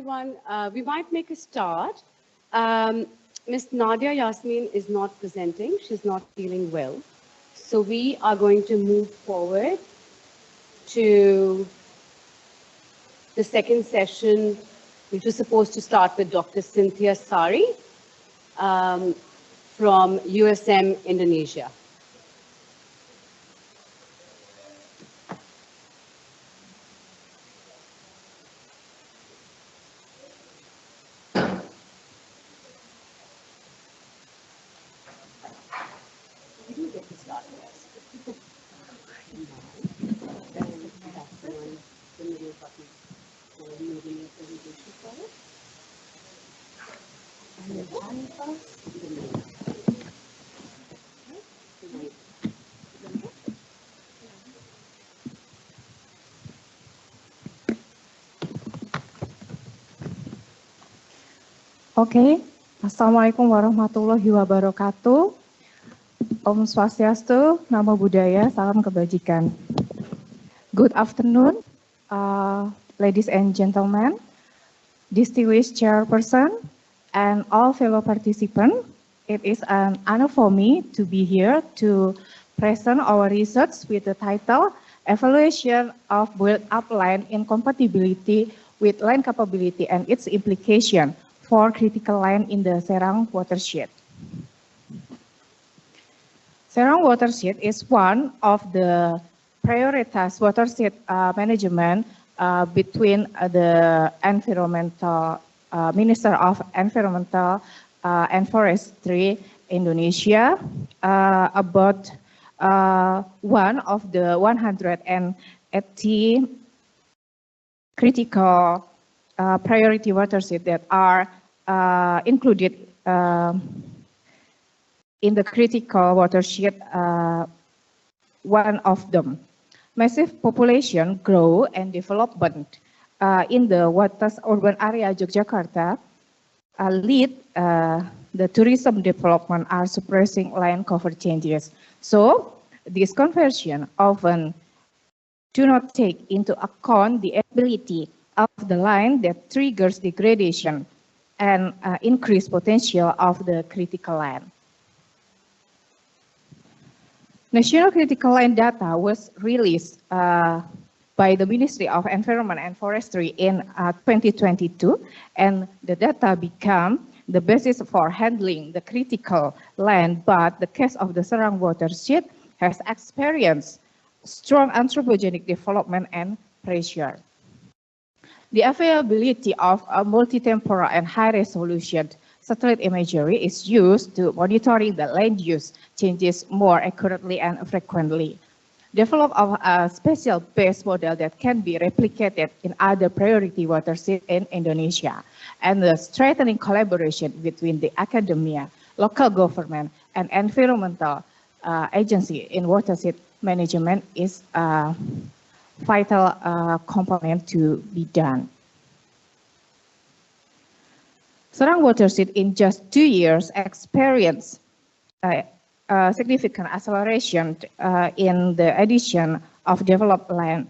everyone. We might make a start. Ms. Nadia Yasmin is not presenting. She's not feeling well. So we are going to move forward to the second session, which was supposed to start with Dr. Cynthia Sari from USM Indonesia. Oke, Assalamualaikum warahmatullahi wabarakatuh. Om Swastiastu, Namo Buddhaya, Salam Kebajikan. Good afternoon, ladies and gentlemen, distinguished chairperson, and all fellow participants. It is an honor for me to be here to present our research with the title Evaluation of Built-up Land Incompatibility with Land Capability and its Implication for Critical Land in the Serang Watershed. Serang Watershed is one of the prioritized watershed management between the environmental Minister of Environmental and Forestry Indonesia about one of the 180 critical priority watershed that are included in the critical watershed, one of them. Massive population growth and development in the urban area Yogyakarta lead the tourism development are suppressing land cover changes. So this conversion often do not take into account the ability of the land that triggers degradation and increase potential of the critical land. National critical land data was released by the Ministry of Environment and Forestry in 2022, and the data became the basis for handling the critical land, but the case of the Serang watershed has experienced strong anthropogenic development and pressure. The availability of a multi-temporal and high-resolution satellite imagery is used to monitoring the land use changes more accurately and frequently. Develop of a special base model that can be replicated in other priority watersheds in Indonesia, and the strengthening collaboration between the academia, local government, and environmental agency in watershed management is a vital component to be done. Serang watershed in just 2 years experienced significant acceleration in the addition of developed land.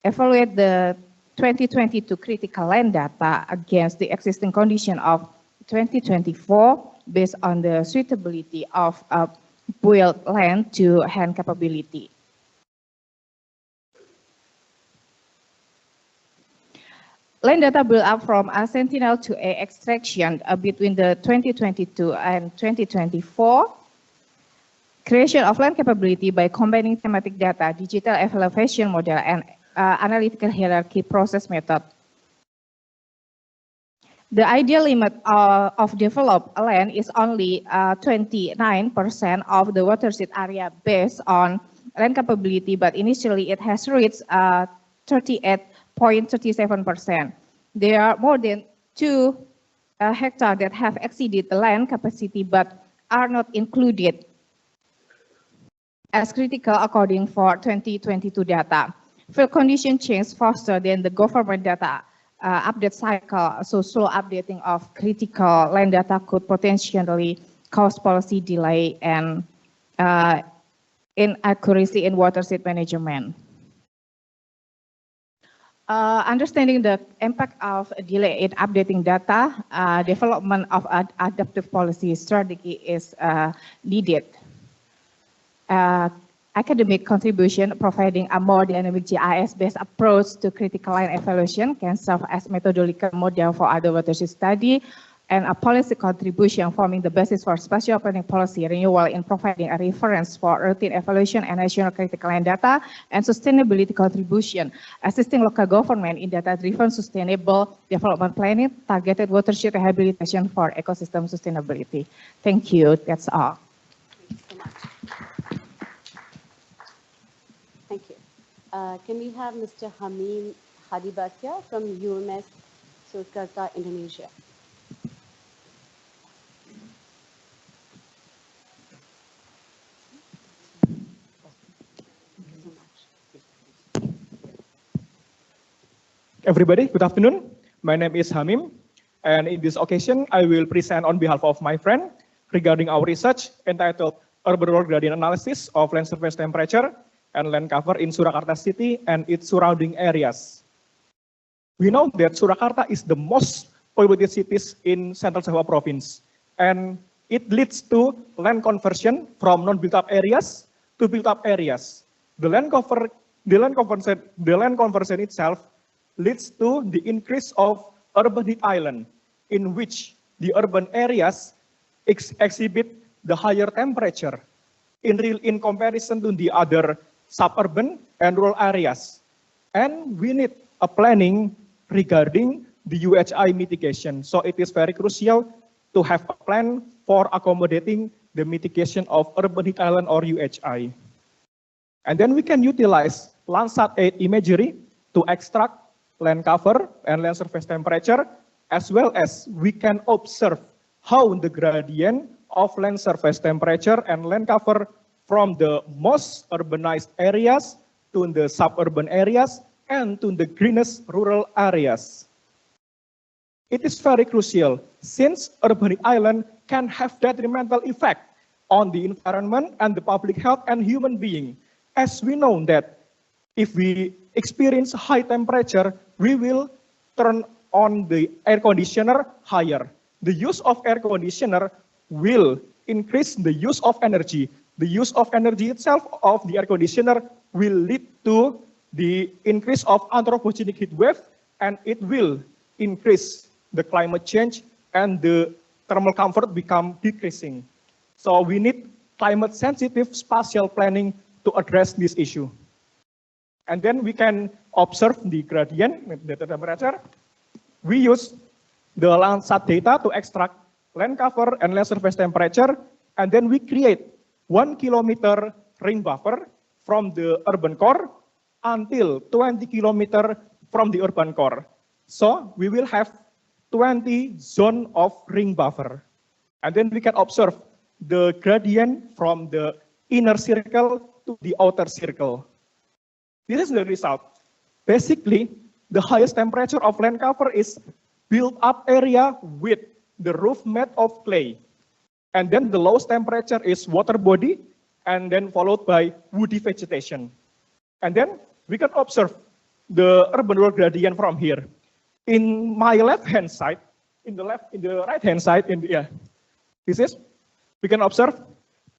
Evaluate the 2022 critical land data against the existing condition of 2024 based on the suitability of built land to hand capability. Land data built up from a Sentinel to a extraction between the 2022 and 2024. Creation of land capability by combining thematic data, digital evaluation model, and analytical hierarchy process method. The ideal limit of developed land is only 29% of the watershed area based on land capability, but initially it has reached 38.37%. There are more than 2 hectares that have exceeded the land capacity but are not included as critical according for 2022 data. Field condition change faster than the government data update cycle, so slow updating of critical land data could potentially cause policy delay and inaccuracy in watershed management. Understanding the impact of a delay in updating data, development of adaptive policy strategy is needed. Academic contribution providing a more dynamic GIS-based approach to critical line evaluation can serve as methodological model for other watershed study, and a policy contribution forming the basis for spatial planning policy renewal in providing a reference for routine evaluation and national critical line data, and sustainability contribution, assisting local government in data-driven sustainable development planning, targeted watershed rehabilitation for ecosystem sustainability. Thank you, that's all. Thank you so much. Thank you. Can we have Mr. Hamim Hadibatia from UMS Surakarta, Indonesia? Everybody, good afternoon. My name is Hamim, and in this occasion, I will present on behalf of my friend regarding our research entitled Urban World Gradient Analysis of Land Surface Temperature and Land Cover in Surakarta City and its surrounding areas. We know that Surakarta is the most polluted cities in Central Java Province, and it leads to land conversion from non-built-up areas to built-up areas. The land conversion itself leads to the increase of urban heat island, in which the urban areas exhibit the higher temperature in comparison to the other suburban and rural areas. And we need a planning regarding the UHI mitigation. So it is very crucial to have a plan for accommodating the mitigation of urban heat island or UHI. And then we can utilize Landsat 8 imagery to extract land cover and land surface temperature, as well as we can observe how the gradient of land surface temperature and land cover from the most urbanized areas to the suburban areas and to the greenest rural areas. It is very crucial since urban island can have detrimental effect on the environment and the public health and human being. As we know that if we experience high temperature, we will turn on the air conditioner higher. The use of air conditioner will increase the use of energy. The use of energy itself of the air conditioner will lead to the increase of anthropogenic heat wave, and it will increase the climate change and the thermal comfort become decreasing. So we need climate sensitive spatial planning to address this issue. And then we can observe the gradient with the temperature. We use the Landsat data to extract land cover and land surface temperature, and then we create 1 kilometer ring buffer from the urban core until 20 kilometer from the urban core. So we will have 20 zone of ring buffer. And then we can observe the gradient from the inner circle to the outer circle. This is the result. Basically, the highest temperature of land cover is built up area with the roof made of clay. And then the lowest temperature is water body, and then followed by woody vegetation. And then we can observe the urban world gradient from here. In my left-hand side, in the right-hand side, we can observe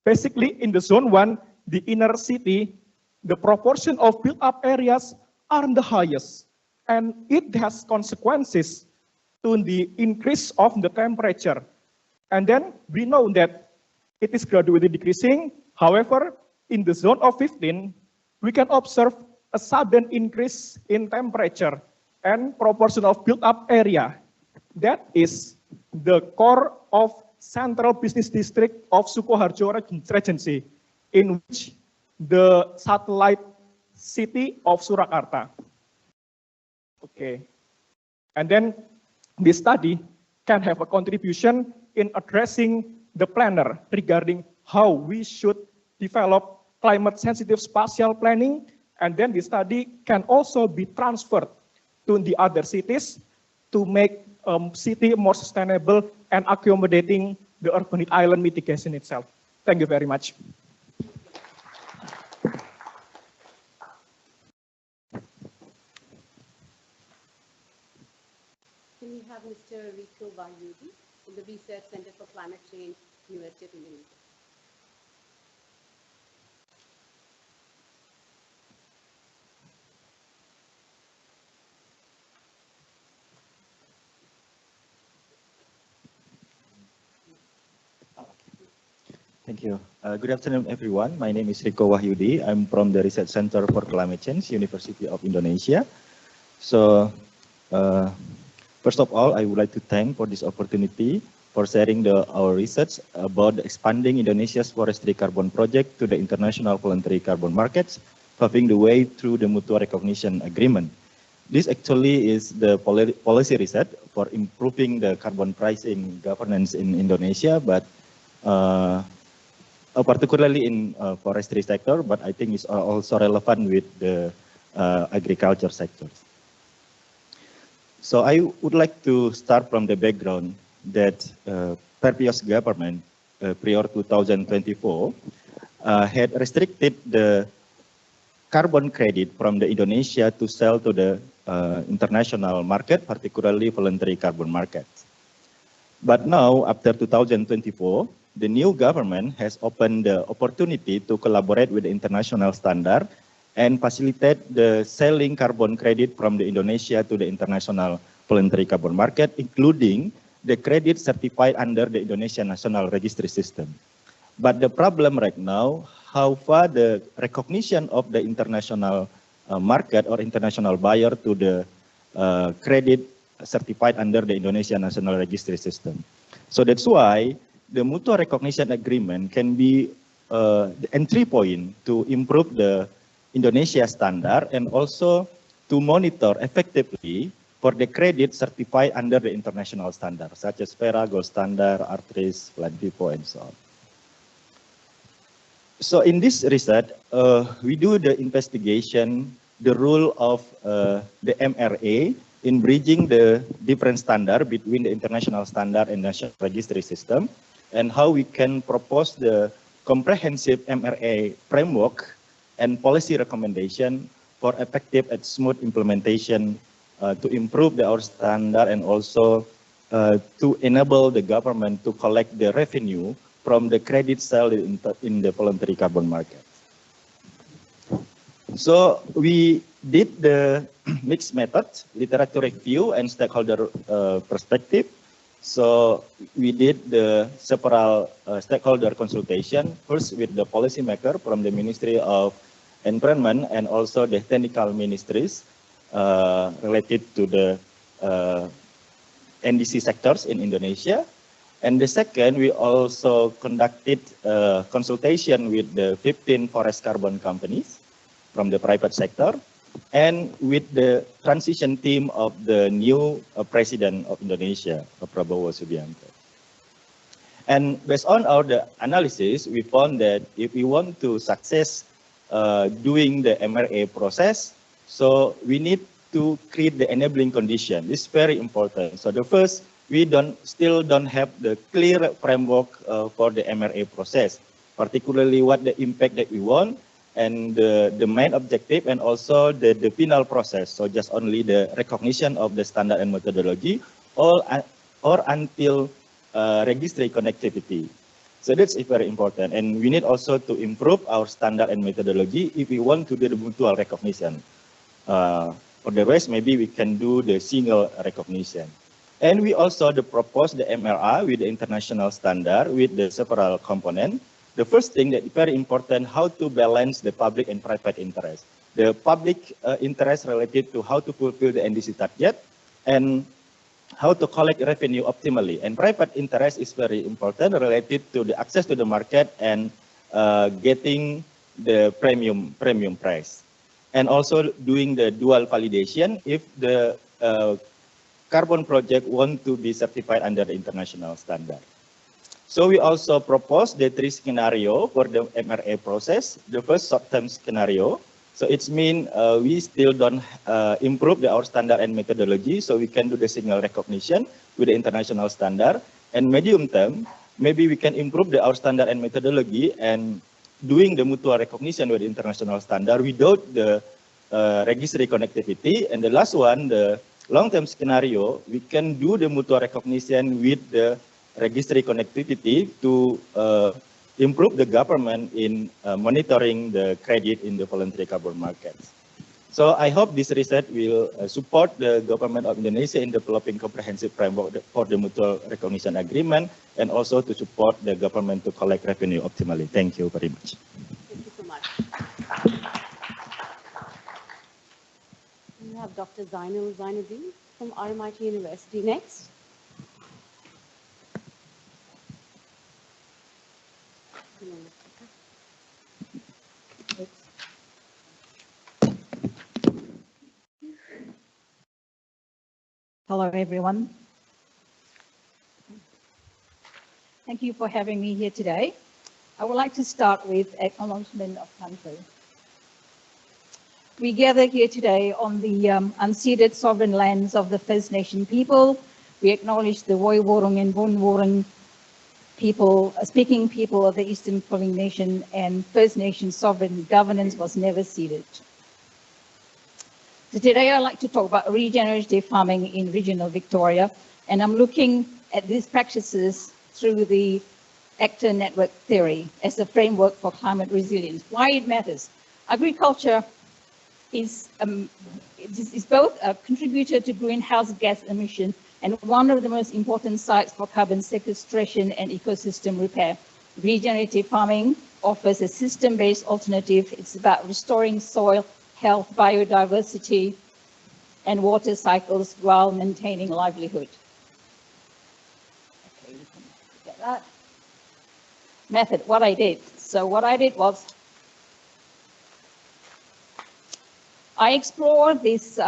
basically in the zone 1, the inner city, the proportion of built-up areas are the highest, and it has consequences to the increase of the temperature. And then we know that it is gradually decreasing. However, in the zone of 15, we can observe a sudden increase in temperature and proportion of built-up area. That is the core of Central Business District of Sukoharjo Regency, in which the satellite city of Surakarta. Okay. And then this study can have a contribution in addressing the planner regarding how we should develop climate-sensitive spatial planning, and then the study can also be transferred to the other cities to make city more sustainable and accommodating the urban heat island mitigation itself. Thank you very much. have Mr. Rico Vahyudi from the Research Center for Climate Change, University of Indonesia. Thank you. Good afternoon, everyone. My name is Rico Wahyudi. I'm from the Research Center for Climate Change, University of Indonesia. So, first of all, I would like to thank for this opportunity for sharing our research about the expanding Indonesia's forestry carbon project to the international voluntary carbon markets, paving the way through the mutual recognition agreement. This actually is the policy research for improving the carbon pricing governance in Indonesia, but particularly in forestry sector, but I think it's also relevant with the agriculture sectors. So I would like to start from the background that previous government, prior 2024, had restricted the carbon credit from the Indonesia to sell to the international market, particularly voluntary carbon markets. But now, after 2024, the new government has opened the opportunity to collaborate with the international standard and facilitate the selling carbon credit from the Indonesia to the international voluntary carbon market, including the credit certified under the Indonesian National Registry System. But the problem right now, how far the recognition of the international market or international buyer to the credit certified under the Indonesian National Registry System. So that's why the mutual recognition agreement can be the entry point to improve the Indonesia standard and also to monitor effectively for the credit certified under the international standard, such as FERA, Gold Standard, ARTRIS, FLAD-FIFO, and so on. So in this research, we do the investigation, the role of the MRA in bridging the different standard between the international standard and national registry system, and how we can propose the comprehensive MRA framework and policy recommendation for effective and smooth implementation to improve our standard and also to enable the government to collect the revenue from the credit sale in the voluntary carbon market. So we did the mixed method, literature review and stakeholder perspective. So we did the several stakeholder consultation, first with the policymaker from the Ministry of Environment and also the technical ministries related to the NDC sectors in Indonesia. And the second, we also conducted consultation with the 15 forest carbon companies from the private sector and with the transition team of the new president of Indonesia, Prabowo Subianto. And based on our analysis, we found that if we want to success doing the MRA process, so we need to create the enabling condition. This is very important. So the first, we still don't have the clear framework for the MRA process, particularly what the impact that we want and the main objective and also the final process. So just only the recognition of the standard and methodology or until registry connectivity. So that's very important. And we need also to improve our standard and methodology if we want to do the mutual recognition. For the rest, maybe we can do the single recognition. And we also propose the MRA with the international standard with the several components. The first thing that is very important, how to balance the public and private interest. The public interest related to how to fulfill the NDC target and how to collect revenue optimally. And private interest is very important related to the access to the market and getting the premium price. And also doing the dual validation if the carbon project want to be certified under the international standard. So we also propose the 3 scenario for the MRA process. The first short-term scenario. So it means we still don't improve our standard and methodology, so we can do the single recognition with the international standard. And medium term, maybe we can improve our standard and methodology and doing the mutual recognition with the international standard without the registry connectivity. And the last one, the long-term scenario, we can do the mutual recognition with the registry connectivity to improve the government in monitoring the credit in the voluntary carbon markets. So I hope this research will support the government of Indonesia in developing comprehensive framework for the mutual recognition agreement, and also to support the government to collect revenue optimally. Thank you very much. Thank you so much. We have Dr. Zainul Zainuddin from RMIT University next. Hello, everyone. Thank you for having me here today. I would like to start with acknowledgement of country. We gather here today on the unceded sovereign lands of the First Nation people. We acknowledge the Woiwurrung and Wurrung people, speaking people of the Eastern Kulin Nation, and First Nation sovereign governance was never ceded. So today I'd like to talk about regenerative farming in regional Victoria, and I'm looking at these practices through the actor network theory as a framework for climate resilience. Why it matters? Agriculture is both a contributor to greenhouse gas emission and one of the most important sites for carbon sequestration and ecosystem repair. Regenerative farming offers a system-based alternative. It's about restoring soil health, biodiversity, and water cycles while maintaining livelihood. Okay, you can get that. Method, what I did. So what I did was I explored this,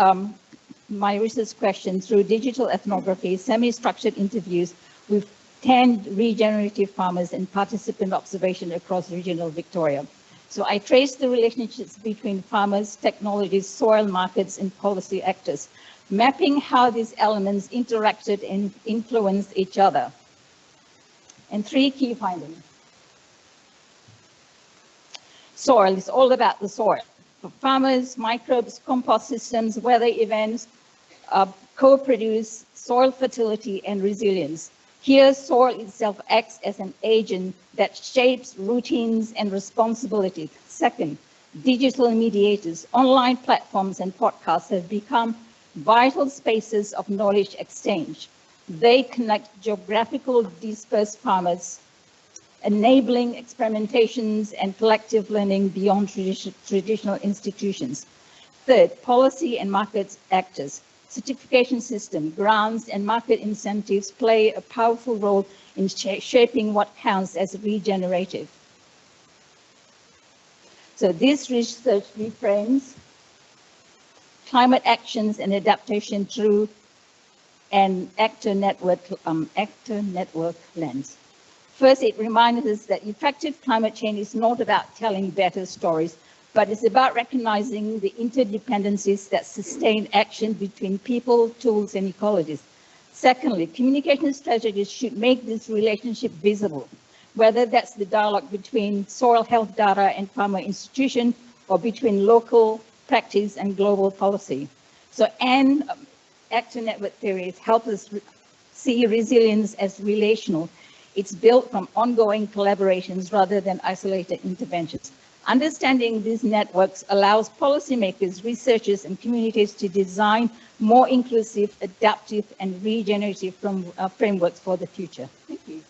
my research question through digital ethnography, semi-structured interviews with 10 regenerative farmers and participant observation across regional Victoria. So I traced the relationships between farmers, technologies, soil markets, and policy actors, mapping how these elements interacted and influenced each other. And 3 key findings. Soil is all about the soil. For farmers, microbes, compost systems, weather events co-produce soil fertility and resilience. Here, soil itself acts as an agent that shapes routines and responsibilities. Second, digital mediators, online platforms and podcasts have become vital spaces of knowledge exchange. They connect geographical dispersed farmers, enabling experimentations and collective learning beyond traditional institutions. Third, policy and market actors. Certification system, grants, and market incentives play a powerful role in shaping what counts as regenerative. So this research reframes climate actions and adaptation through an actor network lens. First, it reminds us that effective climate change is not about telling better stories, but it's about recognizing the interdependencies that sustain action between people, tools, and ecologies. Secondly, communication strategies should make this relationship visible, whether that's the dialogue between soil health data and farmer institution, or between local practice and global policy. So, and actor network theories help us see resilience as relational. It's built from ongoing collaborations rather than isolated interventions. Understanding these networks allows policymakers, researchers, and communities to design more inclusive, adaptive, and regenerative frameworks for the future. Thank you.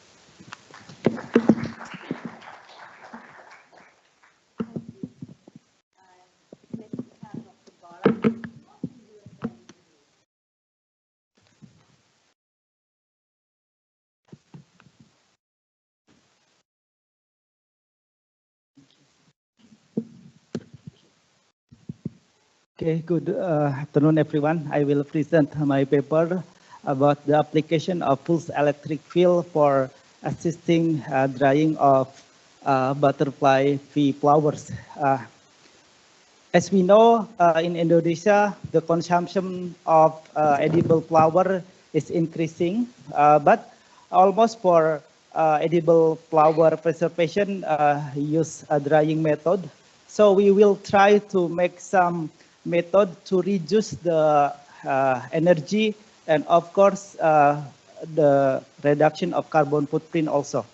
Okay, good afternoon, everyone. I will present my paper about the application of pulsed electric field for assisting drying of butterfly pea flowers. As we know, in Indonesia, the consumption of edible flower is increasing, but almost for edible flower preservation use a drying method. So we will try to make some method to reduce the energy, and of course, the reduction of carbon footprint also.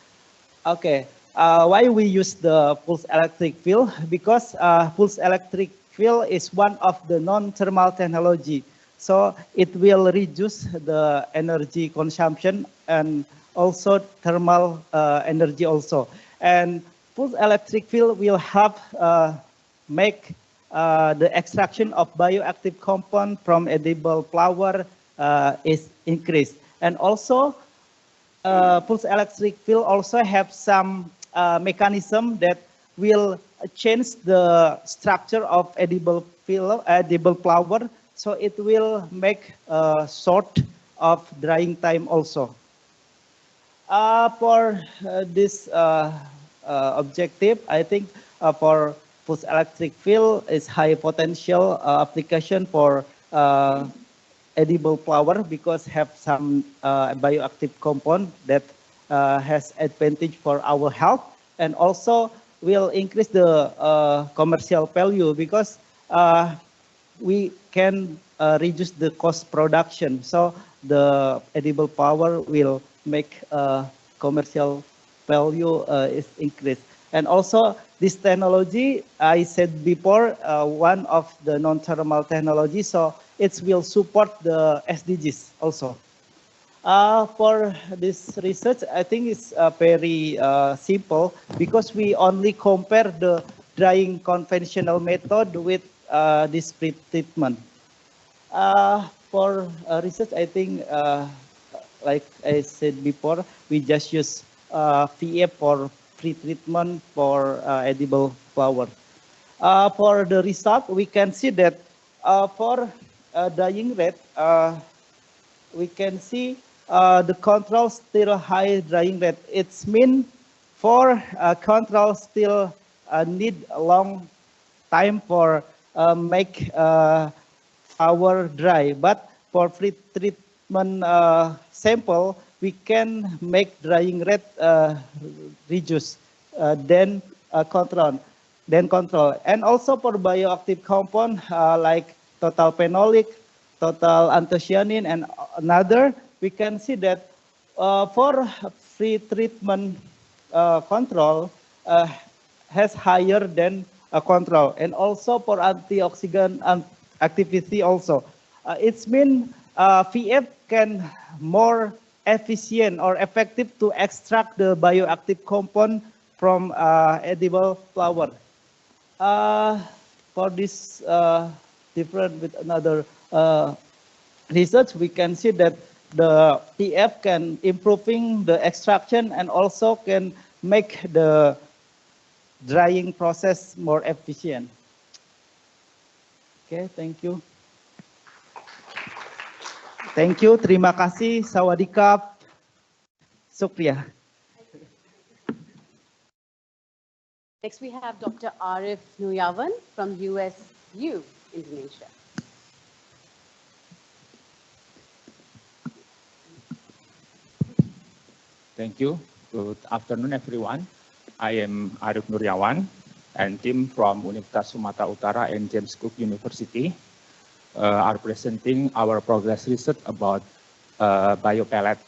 Okay, why we use the pulse electric field? Because pulse electric field is one of the non-thermal technology. So it will reduce the energy consumption and also thermal energy also. And pulse electric field will help make the extraction of bioactive compound from edible flower is increased. And also pulse electric field also have some mechanism that will change the structure of edible flower, so it will make short of drying time also. For this objective, I think for pulse electric field is high potential application for edible flower because have some bioactive compound that has advantage for our health, and also will increase the commercial value because we can reduce the cost production. So the edible flower will make commercial value is increased. And also this technology, I said before, one of the non-thermal technology, so it will support the SDGs also. For this research, I think it's very simple because we only compare the drying conventional method with this pre-treatment. For research, I think, like I said before, we just use VF for pre-treatment for edible flower. For the result, we can see that for drying rate, we can see the control still high drying rate. It's mean for control still need a long time for make flower dry, but for pre-treatment sample, we can make drying rate reduce, then control. And also for bioactive compound like total phenolic, total anthocyanin, and another, we can see that for pre-treatment control has higher than control, and also for antioxidant activity also. It's mean VF can more efficient or effective to extract the bioactive compound from edible flower. For this different with another research, we can see that the PF can improving the extraction and also can make the drying process more efficient. Okay, thank you. Thank you, terima kasih, sawadikap, Sukriya. Next, we have Dr. Arif Nuyawan from USU, Indonesia. Thank you. Good afternoon, everyone. I am Arif Nuryawan and team from Universitas Sumatera Utara and James Cook University are presenting our progress research about biopellet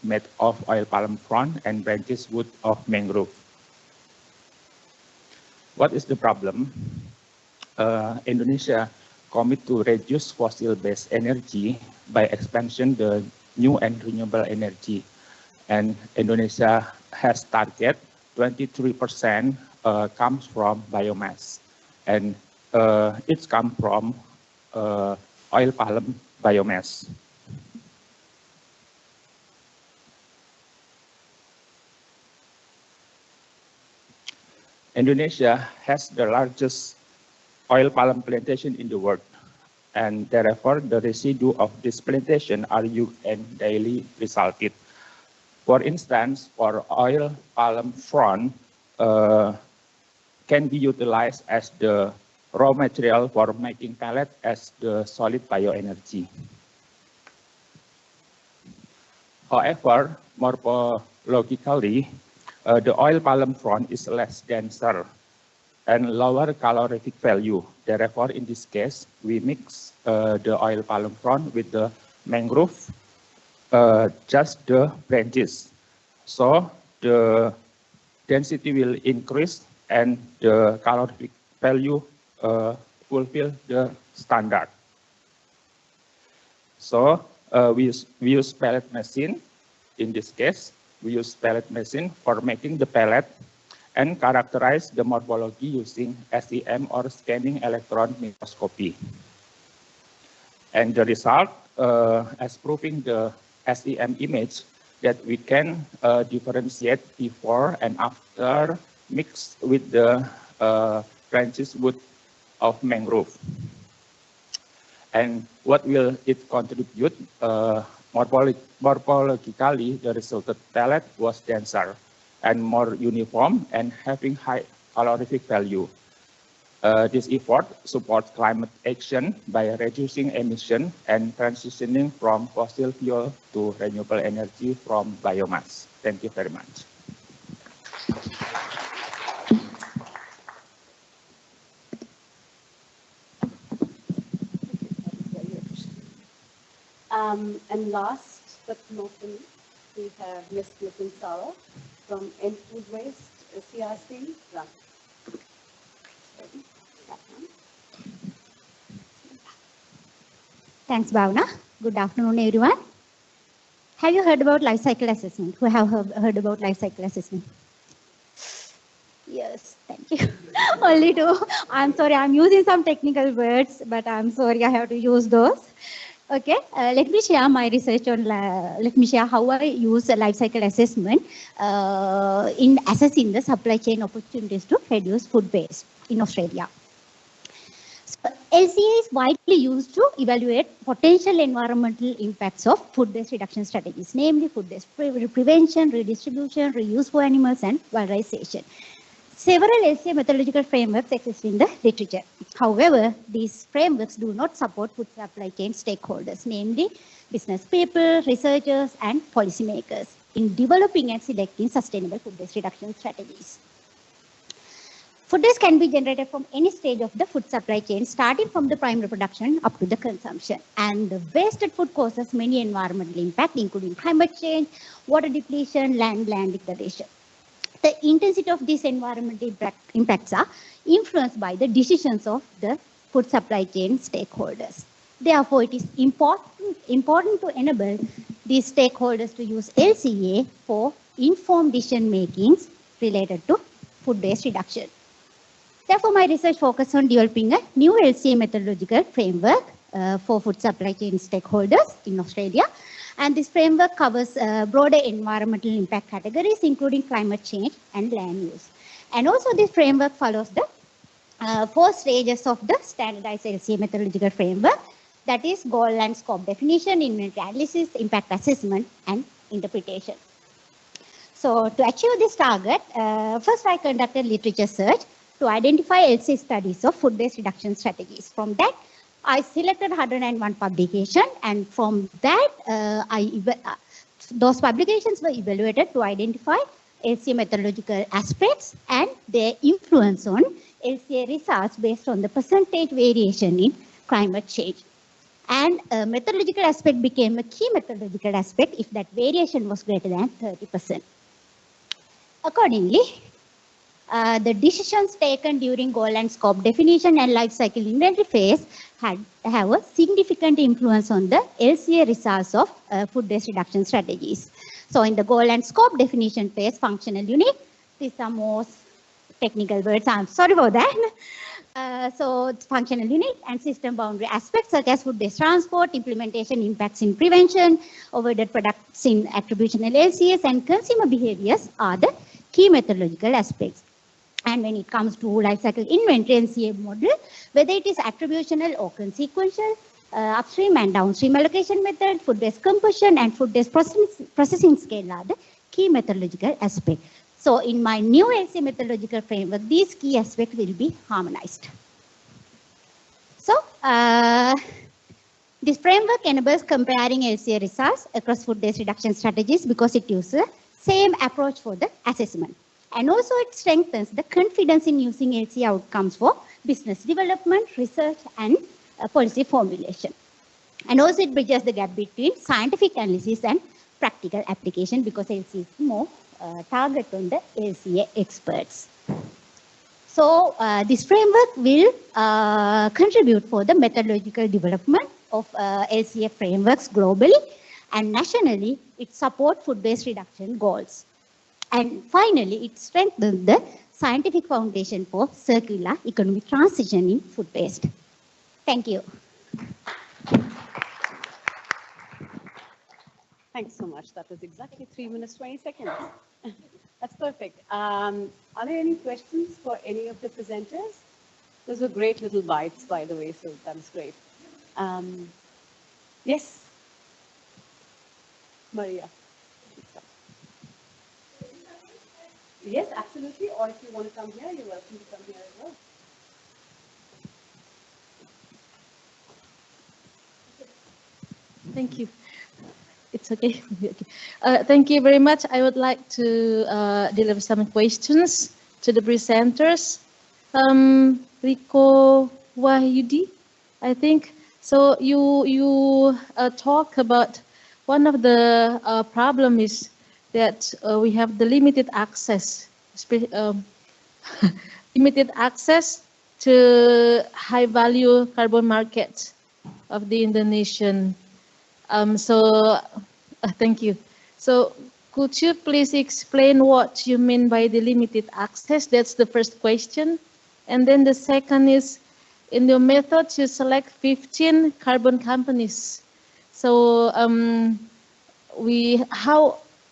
made of oil palm frond and branches wood of mangrove. What is the problem? Indonesia commit to reduce fossil-based energy by expansion the new and renewable energy. And Indonesia has target 23% comes from biomass, and it's come from oil palm biomass. Indonesia has the largest oil palm plantation in the world, and therefore the residue of this plantation are used and daily recycled. For instance, for oil palm frond can be utilized as the raw material for making pellet as the solid bioenergy. However, morphologically, the oil palm frond is less denser and lower calorific value. Therefore, in this case, we mix the oil palm frond with the mangrove, just the branches. So the density will increase and the calorific value fulfill the standard. So we use pellet machine. In this case, we use pellet machine for making the pellet and characterize the morphology using SEM or scanning electron microscopy. And the result, as proving the SEM image, that we can differentiate before and after mixed with the branches wood of mangrove. And what will it contribute? Morphologically, the resulted pellet was denser and more uniform and having high calorific value. This effort supports climate action by reducing emission and transitioning from fossil fuel to renewable energy from biomass. Thank you very much. And last but not least, we have Ms. Nitin Sawa from End Food Waste CRC. Thanks, Bhavna. Good afternoon, everyone. Have you heard about life cycle assessment? Who have heard about life cycle assessment? Yes, thank you. Only two. I'm sorry, I'm using some technical words, but I'm sorry I have to use those. Okay, let me share my research on, let me share how I use a life cycle assessment in assessing the supply chain opportunities to reduce food waste in Australia. So, LCA is widely used to evaluate potential environmental impacts of food waste reduction strategies, namely food waste prevention, redistribution, reuse for animals, and valorization. Several LCA methodological frameworks exist in the literature. However, these frameworks do not support food supply chain stakeholders, namely business people, researchers, and policymakers in developing and selecting sustainable food waste reduction strategies. Food waste can be generated from any stage of the food supply chain, starting from the primary production up to the consumption. And the wasted food causes many environmental impacts, including climate change, water depletion, land degradation. The intensity of these environmental impacts are influenced by the decisions of the food supply chain stakeholders. Therefore, it is important to enable these stakeholders to use LCA for informed decision makings related to food waste reduction. Therefore, my research focused on developing a new LCA methodological framework for food supply chain stakeholders in Australia. And this framework covers broader environmental impact categories, including climate change and land use. And also this framework follows the 4 stages of the standardized LCA methodological framework, that is goal and scope definition, inventory analysis, impact assessment, and interpretation. So to achieve this target, first I conducted literature search to identify LCA studies of food waste reduction strategies. From that, I selected 101 publications, and from that, those publications were evaluated to identify LCA methodological aspects and their influence on LCA results based on the percentage variation in climate change. And a methodological aspect became a key methodological aspect if that variation was greater than 30%. Accordingly, the decisions taken during goal and scope definition and life cycle inventory phase have a significant influence on the LCA results of food waste reduction strategies. So in the goal and scope definition phase, functional unit, these are most technical words, I'm sorry about that. So functional unit and system boundary aspects such as food waste transport, implementation impacts in prevention, avoided products in attributional LCAs, and consumer behaviors are the key methodological aspects. And when it comes to life cycle inventory LCA model, whether it is attributional or consequential, upstream and downstream allocation method, food waste composition, and food waste processing scale are the key methodological aspects. So in my new LCA methodological framework, these key aspects will be harmonized. So this framework enables comparing LCA results across food waste reduction strategies because it uses the same approach for the assessment. And also it strengthens the confidence in using LCA outcomes for business development, research, and policy formulation. And also it bridges the gap between scientific analysis and practical application because LCA is more target on the LCA experts. So this framework will contribute for the methodological development of LCA frameworks globally, and nationally it supports food waste reduction goals. And finally, it strengthens the scientific foundation for circular economic transition in food waste. Thank you. Thanks so much. That was exactly 3 minutes, 20 seconds. That's perfect. Are there any questions for any of the presenters? Those were great little bites, by the way, so that was great. Yes? Maria. Yes, absolutely. Or if you want to come here, you're welcome to come here as well. Thank you. It's okay. Thank you very much. I would like to deliver some questions to the presenters. Rico Wahyudi, I think. So you talk about one of the problem is that we have the limited access, limited access to high value carbon market of the Indonesian. Thank you. So could you please explain what you mean by the limited access? That's the first question. And then the second is, in your method, you select 15 carbon companies. So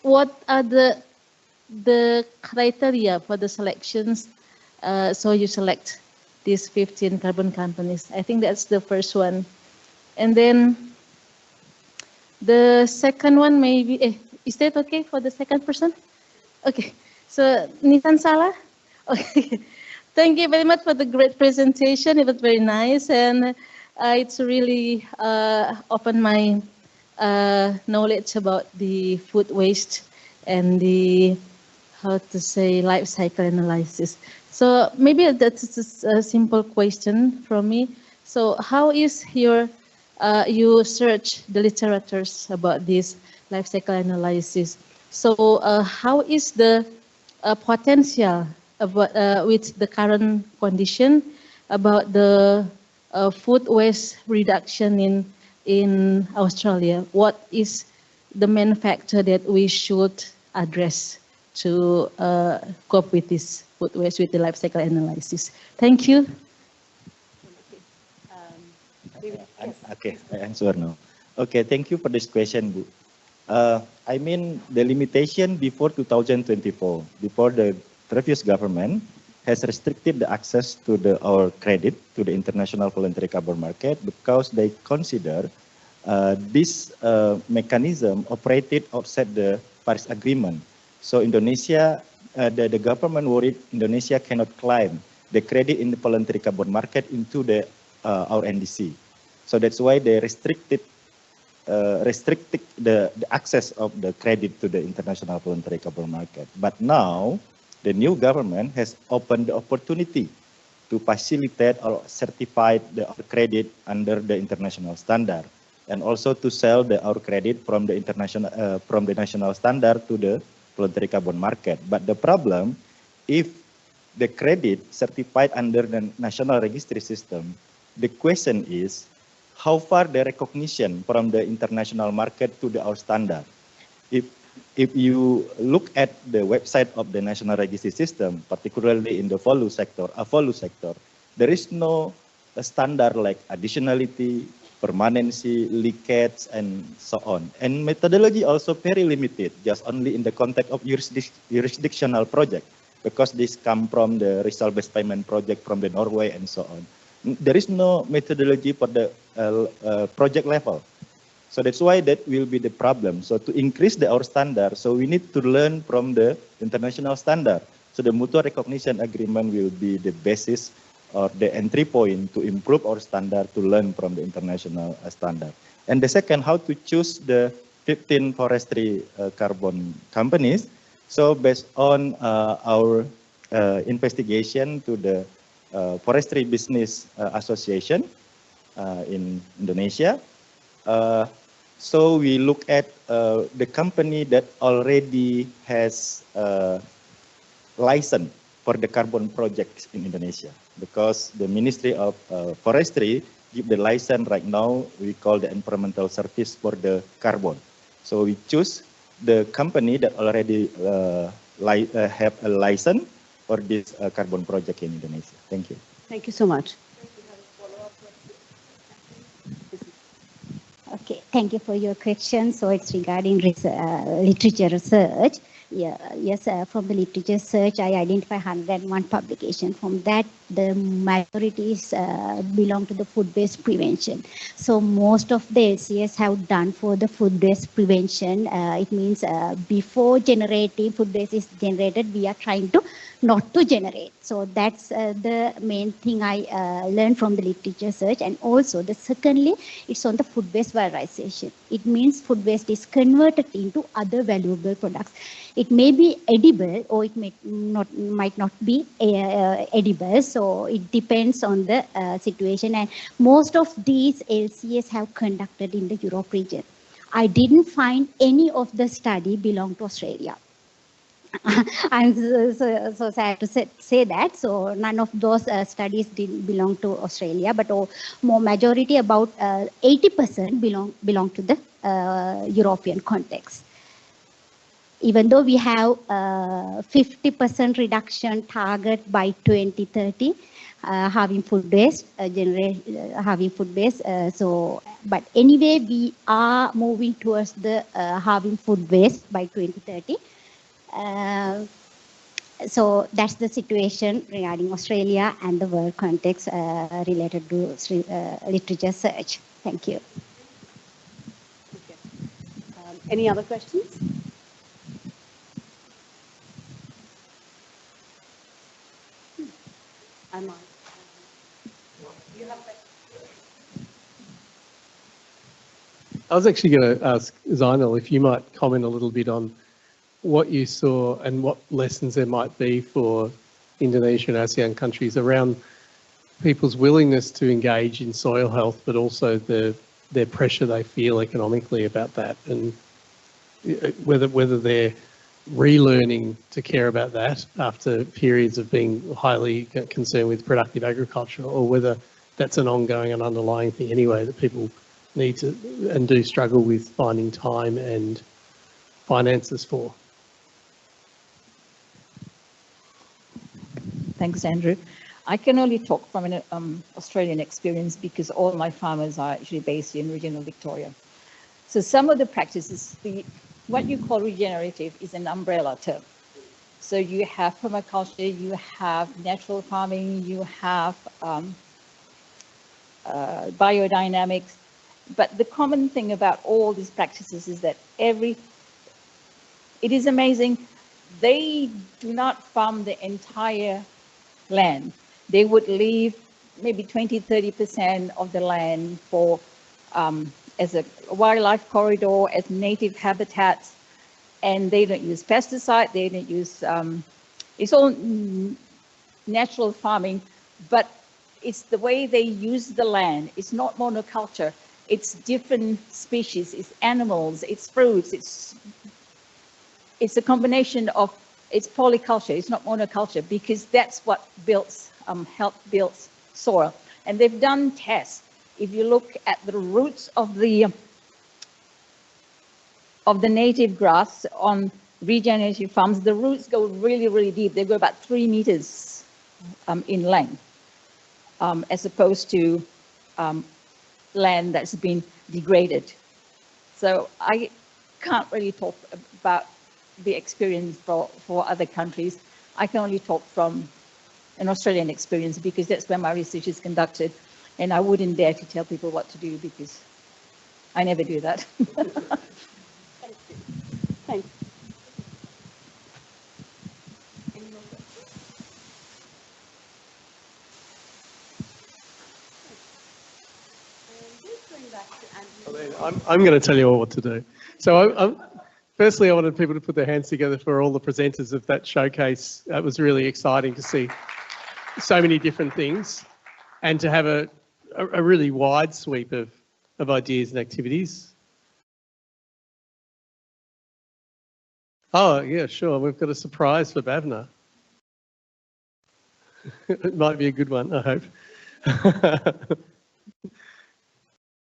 what are the criteria for the selections? So you select these 15 carbon companies. I think that's the first one. And then the second one maybe, is that okay for the second person? Okay, so Nisan Salah? Okay, thank you very much for the great presentation. It was very nice, and it's really opened my knowledge about the food waste and the, how to say, life cycle analysis. So maybe that's a simple question from me. So how is your you search the literatures about this life cycle analysis. So how is the potential about, with the current condition about the food waste reduction in Australia? What is the main factor that we should address to cope with this food waste with the life cycle analysis? Thank you. Okay, I answer now. Okay, thank you for this question, Bu. I mean, the limitation before 2024, before the previous government has restricted the access to our credit to the international voluntary carbon market because they consider this mechanism operated outside the Paris Agreement. So Indonesia, the government worried Indonesia cannot claim the credit in the voluntary carbon market into our NDC. So that's why they restricted the access of the credit to the international voluntary carbon market. But now, the new government has opened the opportunity to facilitate or certify our credit under the international standard, and also to sell our credit from the national standard to the voluntary carbon market. But the problem, if the credit certified under the national registry system, the question is, how far the recognition from the international market to our standard? If you look at the website of the national registry system, particularly in the volume sector, there is no standard like additionality, permanency, leakage, and so on. And methodology also very limited, just only in the context of jurisdictional project, because this come from the result-based payment project from the Norway and so on. There is no methodology for the project level. So that's why that will be the problem. So to increase our standard, so we need to learn from the international standard. So the mutual recognition agreement will be the basis or the entry point to improve our standard, to learn from the international standard. And the second, how to choose the 15 forestry carbon companies. So based on our investigation to the Forestry Business Association in Indonesia, so we look at the company that already has license for the carbon projects in Indonesia, because the Ministry of Forestry give the license right now. We call the environmental service for the carbon. So we choose the company that already have a license for this carbon project in Indonesia. Thank you. Thank you so much. Okay, thank you for your question. So it's regarding literature research. Yeah, yes, from the literature search, I identify 101 publications. From that, the majorities belong to the food-based prevention. So most of the LCS have done for the food-based prevention. It means before generating food-based is generated, we are trying to not to generate. So that's the main thing I learned from the literature search. And also, the secondly, it's on the food-based valorization. It means food waste is converted into other valuable products. It may be edible or it might not be edible. So it depends on the situation. And most of these LCS have conducted in the Europe region. I didn't find any of the study belong to Australia. I'm so sad to say that. So none of those studies didn't belong to Australia, but more majority, about 80% belong to the European context. Even though we have 50% reduction target by 2030, having food waste, having food waste. But anyway, we are moving towards the having food waste by 2030. So that's the situation regarding Australia and the world context related to literature search. Thank you. Okay. Any other questions? I'm on. You have questions? I was actually going to ask Zainal if you might comment a little bit on what you saw and what lessons there might be for Indonesia and ASEAN countries around people's willingness to engage in soil health, but also their pressure they feel economically about that, and whether they're relearning to care about that after periods of being highly concerned with productive agriculture, or whether that's an ongoing and underlying thing anyway that people need to and do struggle with finding time and finances for. Thanks, Andrew. I can only talk from an Australian experience because all my farmers are actually based in regional Victoria. So some of the practices, what you call regenerative is an umbrella term. So you have permaculture, you have natural farming, you have biodynamics. But the common thing about all these practices is that it is amazing, they do not farm the entire land. They would leave maybe 20-30% of the land for as a wildlife corridor, as native habitats, and they don't use pesticide. They don't use it's all natural farming, but it's the way they use the land. It's not monoculture. It's different species. It's animals. It's fruits. It's a combination of. It's polyculture. It's not monoculture, because that's what helps soil. And they've done tests. If you look at the roots of the native grass on regenerative farms, the roots go really, really deep. They go about 3 meters in length, as opposed to land that's been degraded. So I can't really talk about the experience for other countries. I can only talk from an Australian experience, because that's where my research is conducted, and I wouldn't dare to tell people what to do, because I never do that. Thank you. Thanks. Any more questions? And just going back to Andrew. I'm going to tell you all what to do. So firstly, I wanted people to put their hands together for all the presenters of that showcase. It was really exciting to see so many different things and to have a really wide sweep of ideas and activities. Oh, yeah, sure. We've got a surprise for Bhavna. It might be a good one, I hope.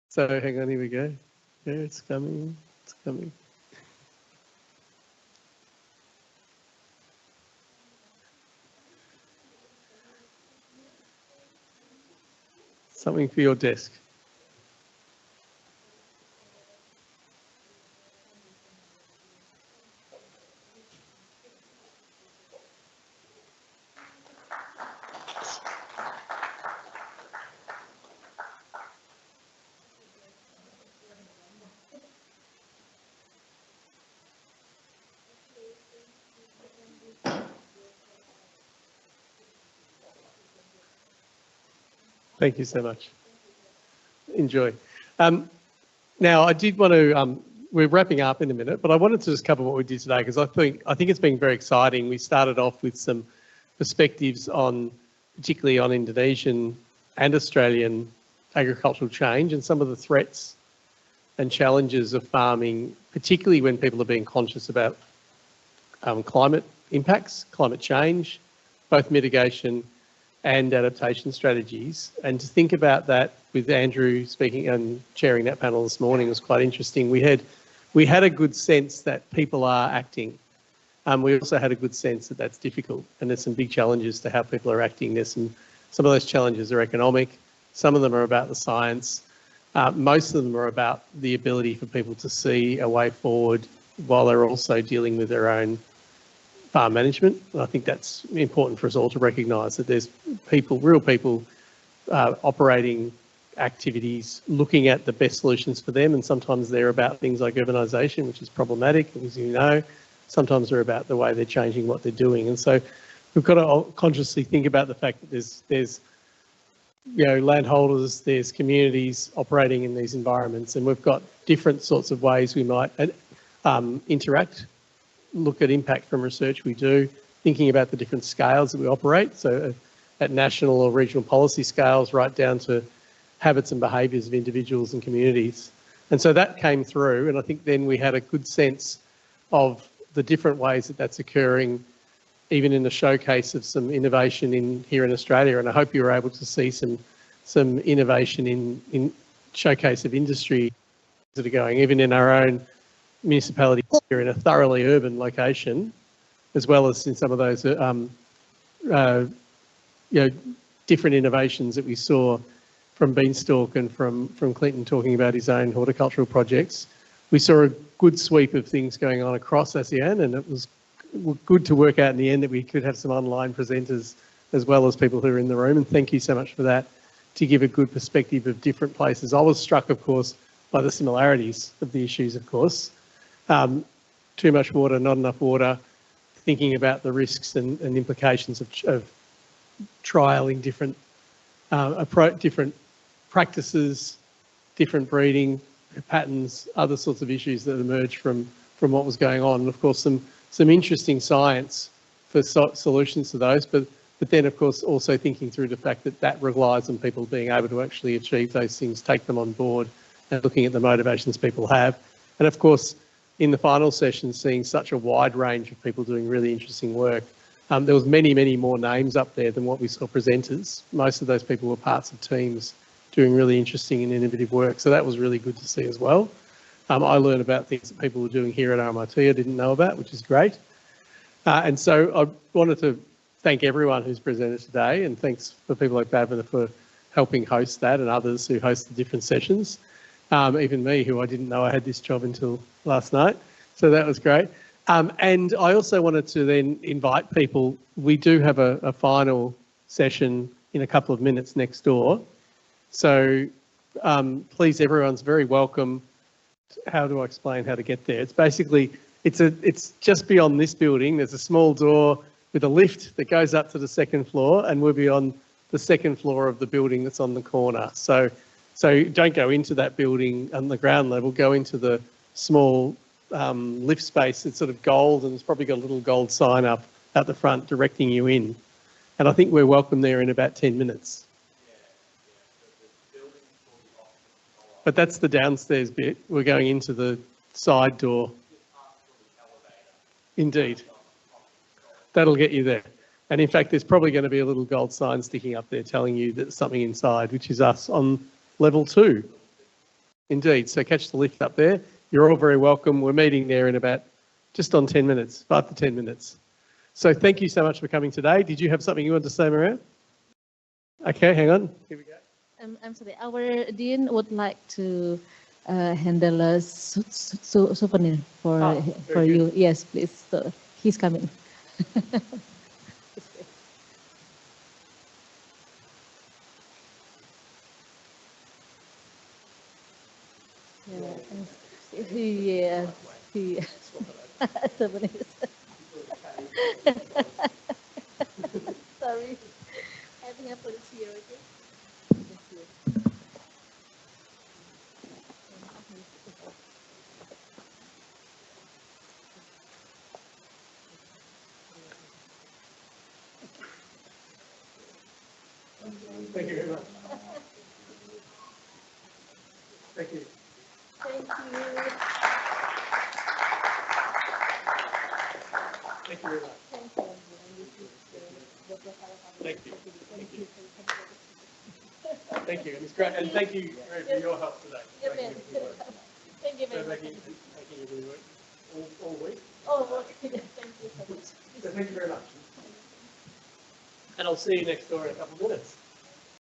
So hang on, here we go. Yeah, it's coming. It's coming. Something for your desk. Thank you so much. Enjoy. Now, I did want to, we're wrapping up in a minute, but I wanted to just cover what we did today because I think it's been very exciting. We started off with some perspectives on, particularly on Indonesian and Australian agricultural change and some of the threats and challenges of farming, particularly when people are being conscious about climate impacts, climate change, both mitigation and adaptation strategies. And to think about that with Andrew speaking and chairing that panel this morning was quite interesting. We had a good sense that people are acting. We also had a good sense that that's difficult and there's some big challenges to how people are acting. There's some of those challenges are economic, some of them are about the science, most of them are about the ability for people to see a way forward while they're also dealing with their own farm management. And I think that's important for us all to recognise that there's people, real people, operating activities, looking at the best solutions for them, and sometimes they're about things like urbanisation, which is problematic, as you know. Sometimes they're about the way they're changing what they're doing. And so we've got to consciously think about the fact that there's you know, landholders, there's communities operating in these environments, and we've got different sorts of ways we might interact, look at impact from research we do, thinking about the different scales that we operate, so at national or regional policy scales right down to habits and behaviours of individuals and communities. And so that came through, and I think then we had a good sense of the different ways that that's occurring, even in the showcase of some innovation here in Australia. And I hope you were able to see some innovation in showcase of industry that are going, even in our own municipality here in a thoroughly urban location, as well as in some of those you know, different innovations that we saw from Beanstalk and from Clinton talking about his own horticultural projects. We saw a good sweep of things going on across ASEAN, and it was good to work out in the end that we could have some online presenters as well as people who are in the room, and thank you so much for that, to give a good perspective of different places. I was struck, of course, by the similarities of the issues, of course. Too much water, not enough water, thinking about the risks and implications of trialling different practices, different breeding patterns, other sorts of issues that emerged from what was going on. And of course, some interesting science for solutions to those, but then of course also thinking through the fact that that relies on people being able to actually achieve those things, take them on board, and looking at the motivations people have. And of course, in the final session, seeing such a wide range of people doing really interesting work. There was many more names up there than what we saw presenters. Most of those people were parts of teams doing really interesting and innovative work. So that was really good to see as well. I learned about things that people were doing here at RMIT I didn't know about, which is great. And so I wanted to thank everyone who's presented today, and thanks for people like Bhavna for helping host that, and others who host the different sessions. Even me, who I didn't know I had this job until last night. So that was great. And I also wanted to then invite people. We do have a final session in a couple of minutes next door. So please, everyone's very welcome. How do I explain how to get there? It's basically, it's just beyond this building. There's a small door with a lift that goes up to the second floor, and we'll be on the second floor of the building that's on the corner. So don't go into that building on the ground level, go into the small lift space. It's sort of gold, and it's probably got a little gold sign up at the front directing you in. And I think we're welcome there in about 10 minutes. But that's the downstairs bit. We're going into the side door. Indeed. That'll get you there. And in fact, there's probably going to be a little gold sign sticking up there telling you that there's something inside, which is us on level 2. Indeed. So catch the lift up there. You're all very welcome. We're meeting there in about just on 10 minutes, 5 to 10 minutes. So thank you so much for coming today. Did you have something you wanted to say, Maria? Okay, hang on. Here we go. I'm sorry, our dean would like to handle a souvenir for you. Yes, please. So he's coming. Yes, yes. Souvenirs. Sorry. I think I put it here, okay? Thank you very much. Thank you. Thank you. Thank you very much. Thank you. Thank you. Thank you. Thank you. It's great. And thank you for your help today. Thank you very much. Making every week, all week. Oh, okay. Thank you so much. So thank you very much. And I'll see you next door in a couple of minutes.